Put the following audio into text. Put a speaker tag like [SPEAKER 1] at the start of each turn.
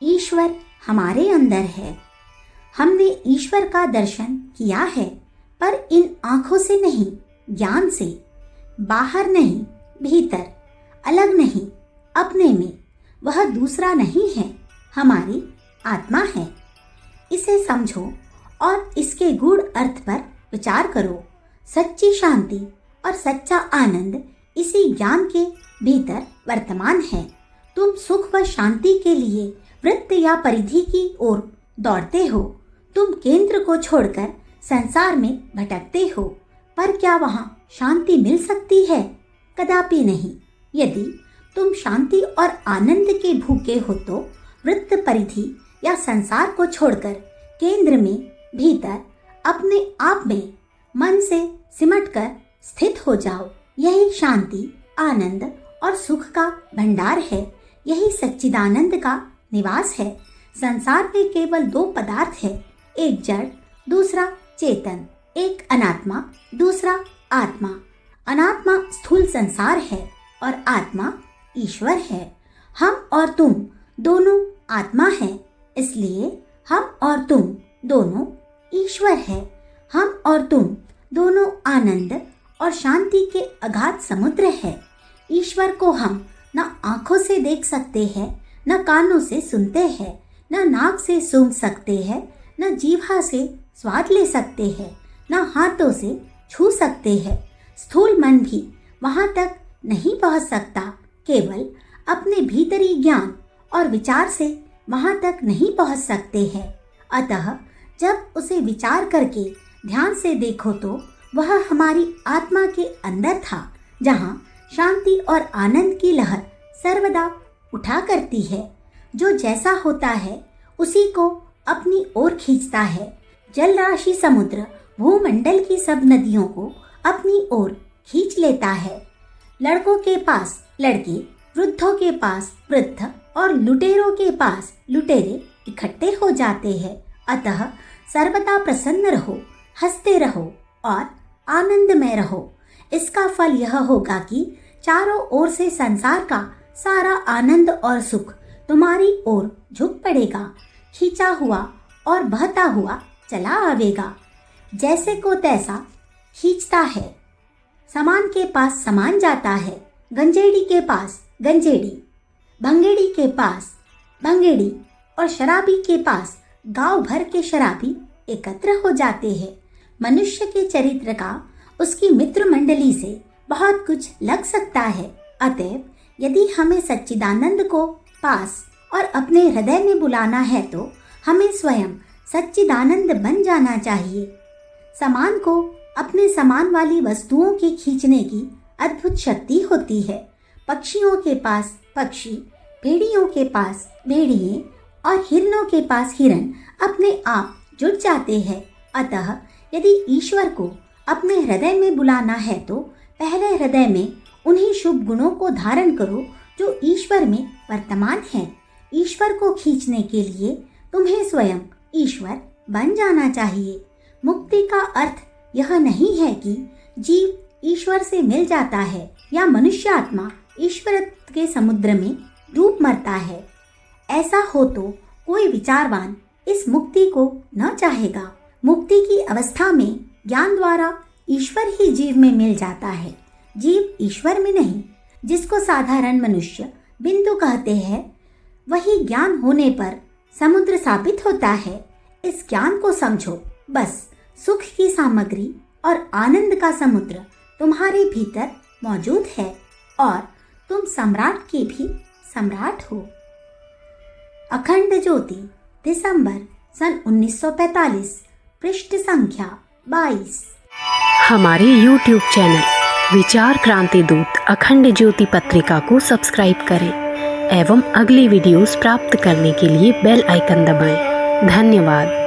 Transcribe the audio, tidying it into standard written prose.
[SPEAKER 1] ईश्वर हमारे अंदर है। हमने ईश्वर का दर्शन किया है, पर इन आँखों से नहीं, ज्ञान से। बाहर नहीं, भीतर, अलग नहीं, अपने में। वह दूसरा नहीं है, हमारी आत्मा है। इसे समझो और इसके गूढ़ अर्थ पर विचार करो। सच्ची शांति और सच्चा आनंद इसी ज्ञान के भीतर वर्तमान है। तुम सुख व शांति के लिए वृत्त या परिधि की ओर दौड़ते हो। तुम केंद्र को छोड़कर संसार में भटकते हो, पर क्या वहाँ शांति मिल सकती है? कदापि नहीं। यदि तुम शांति और आनंद के भूखे हो तो वृत्त, परिधि या संसार को छोड़कर केंद्र में, भीतर, अपने आप में मन से सिमटकर स्थित हो जाओ। यही शांति, आनंद और सुख का भंडार है। यही सच्चिदानंद का निवास है। संसार में केवल दो पदार्थ है, एक जड़, दूसरा चेतन। एक अनात्मा, दूसरा आत्मा। अनात्मा स्थूल संसार है और आत्मा ईश्वर है। हम और तुम दोनों आत्मा हैं, इसलिए हम और तुम दोनों ईश्वर है। हम और तुम दोनों आनंद और शांति के अगाध समुद्र है। ईश्वर को हम न आंखों से देख सकते हैं, न कानों से सुनते हैं, न नाक से सूंघ सकते हैं, न जीभा से स्वाद ले सकते हैं, न हाथों से छू सकते हैं। स्थूल मन भी वहां तक नहीं पहुंच सकता। केवल अपने भीतरी ज्ञान और विचार से वहां तक नहीं पहुंच सकते हैं। अतः जब उसे विचार करके ध्यान से देखो तो वह हमारी आत्मा के अंदर था, जहां शांति और आनंद की लहर सर्वदा उठा करती है। जो जैसा होता है उसी को अपनी ओर खींचता है। जल राशि समुद्र भूमंडल की सब नदियों को अपनी ओर खींच लेता है। लड़कों के पास लड़के, वृद्धों के पास वृद्ध और लुटेरों के पास लुटेरे इकट्ठे हो जाते हैं। अतः सर्वदा प्रसन्न रहो, हंसते रहो और आनंदमय रहो। इसका फल यह होगा कि चारों ओर से संसार का सारा आनंद और सुख तुम्हारी ओर झुक पड़ेगा, खींचा हुआ और बहता हुआ चला आवेगा। जैसे को तैसा खींचता है। समान के पास समान जाता है, गंजेड़ी के पास गंजेड़ी, भंगेड़ी के पास भंगेड़ी और शराबी के पास गांव भर के शराबी एकत्र हो जाते हैं। मनुष्य के चरित्र का उसकी मित्र मंडली से बहुत कुछ लग सकता है। अतएव यदि हमें सच्चिदानंद को पास और अपने हृदय में बुलाना है तो हमें स्वयं सच्चिदानंद बन जाना चाहिए। समान को अपने समान वाली वस्तुओं के खींचने की अद्भुत शक्ति होती है। पक्षियों के पास पक्षी, भेड़ियों के पास भेड़िए और हिरणों के पास हिरण अपने आप जुट जाते हैं। अतः यदि ईश्वर को अपने हृदय में बुलाना है तो पहले हृदय में उन्हीं शुभ गुणों को धारण करो जो ईश्वर में वर्तमान है। ईश्वर को खींचने के लिए तुम्हें स्वयं ईश्वर बन जाना चाहिए। मुक्ति का अर्थ यह नहीं है कि जीव ईश्वर से मिल जाता है या मनुष्य आत्मा ईश्वर के समुद्र में डूब मरता है। ऐसा हो तो कोई विचारवान इस मुक्ति को न चाहेगा। मुक्ति की अवस्था में ज्ञान द्वारा ईश्वर ही जीव में मिल जाता है, जीव ईश्वर में नहीं। जिसको साधारण मनुष्य बिंदु कहते हैं, वही ज्ञान होने पर समुद्र साबित होता है। इस ज्ञान को समझो। बस सुख की सामग्री और आनंद का समुद्र तुम्हारे भीतर मौजूद है और तुम सम्राट के भी सम्राट हो। अखंड ज्योति, दिसंबर सन 1945, पृष्ठ संख्या 22।
[SPEAKER 2] हमारे YouTube चैनल विचार क्रांति दूत अखंड ज्योति पत्रिका को सब्सक्राइब करें एवं अगली वीडियोस प्राप्त करने के लिए बेल आइकन दबाएं। धन्यवाद।